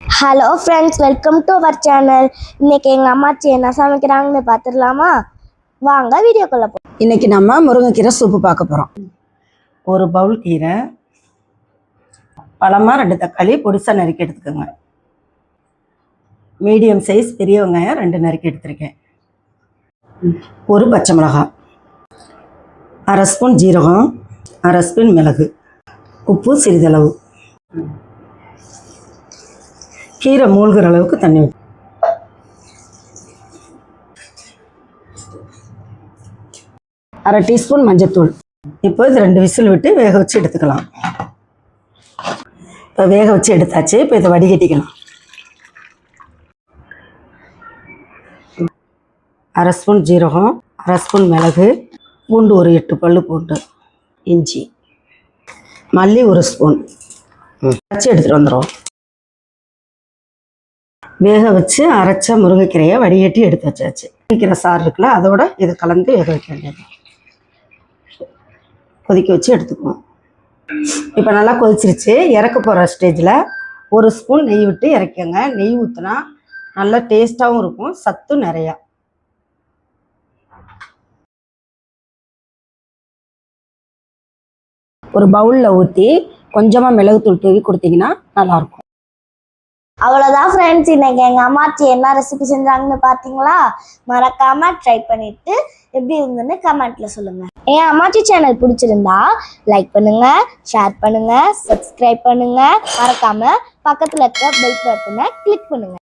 Hello friends, welcome to our channel. இன்னைக்கு எங்கள் அம்மாச்சி என்ன சமைக்கிறாங்கன்னு பார்த்துடலாமா? வாங்க வீடியோக்குள்ள போ. இன்னைக்கு நம்ம முருங்கைக்கீரை சூப்பு பார்க்க போகிறோம். ஒரு பவுல் கீரை, பழமாக 2 தக்காளி பொடிசாக நறுக்கி எடுத்துக்கோங்க. மீடியம் சைஸ் பெரிய வெங்காயம் 2 நறுக்கி எடுத்துருக்கேன். ஒரு பச்சை மிளகாய், 1/2 ஸ்பூன் ஜீரகம், 1/2 ஸ்பூன் மிளகு, உப்பு சிறிதளவு, கீரை மூழ்கிற அளவுக்கு தண்ணி ஊற்றி, 1/2 டீஸ்பூன் மஞ்சத்தூள். இப்போ இது 2 விசில் விட்டு வேக வச்சு எடுத்துக்கலாம். இப்போ வேக வச்சு எடுத்தாச்சு. இப்போ இதை வடிகட்டிக்கலாம். 1/2 ஸ்பூன் ஜீரகம், 1/2 ஸ்பூன் மிளகு, பூண்டு ஒரு 8 பல்லு பூண்டு, இஞ்சி, மல்லி 1 ஸ்பூன் வச்சு எடுத்துகிட்டு வந்துடும். வேக வச்சு அரைச்ச முருங்கைக்கீரையை வடிகட்டி எடுத்து வச்சாச்சு. முருங்கைக்கீரை சாறு இருக்குல்ல, அதோட இதை கலந்து வேக வைக்க வேண்டியது. கொதிக்க வச்சு எடுத்துக்குவோம். இப்போ நல்லா கொதிச்சிருச்சு. இறக்க போகிற ஸ்டேஜில் 1 ஸ்பூன் நெய் விட்டு இறக்கிங்க. நெய் ஊற்றினா நல்லா டேஸ்ட்டாகவும் இருக்கும், சத்தும் நிறையா. ஒரு பவுலில் ஊற்றி கொஞ்சமாக மிளகுத்தூள் தூவி கொடுத்தீங்கன்னா நல்லாயிருக்கும். அவ்வளோதான் ஃப்ரெண்ட்ஸ், இன்னைக்கு எங்கள் அம்மாச்சி என்ன ரெசிபி செஞ்சாங்கன்னு பார்த்தீங்களா? மறக்காமல் ட்ரை பண்ணிவிட்டு எப்படி இருந்துன்னு கமெண்ட்டில் சொல்லுங்கள். என் அம்மாச்சி சேனல் பிடிச்சிருந்தா லைக் பண்ணுங்கள், ஷேர் பண்ணுங்கள், சப்ஸ்கிரைப் பண்ணுங்கள். மறக்காமல் பக்கத்தில் இருக்க பெல் பட்டனை கிளிக் பண்ணுங்கள்.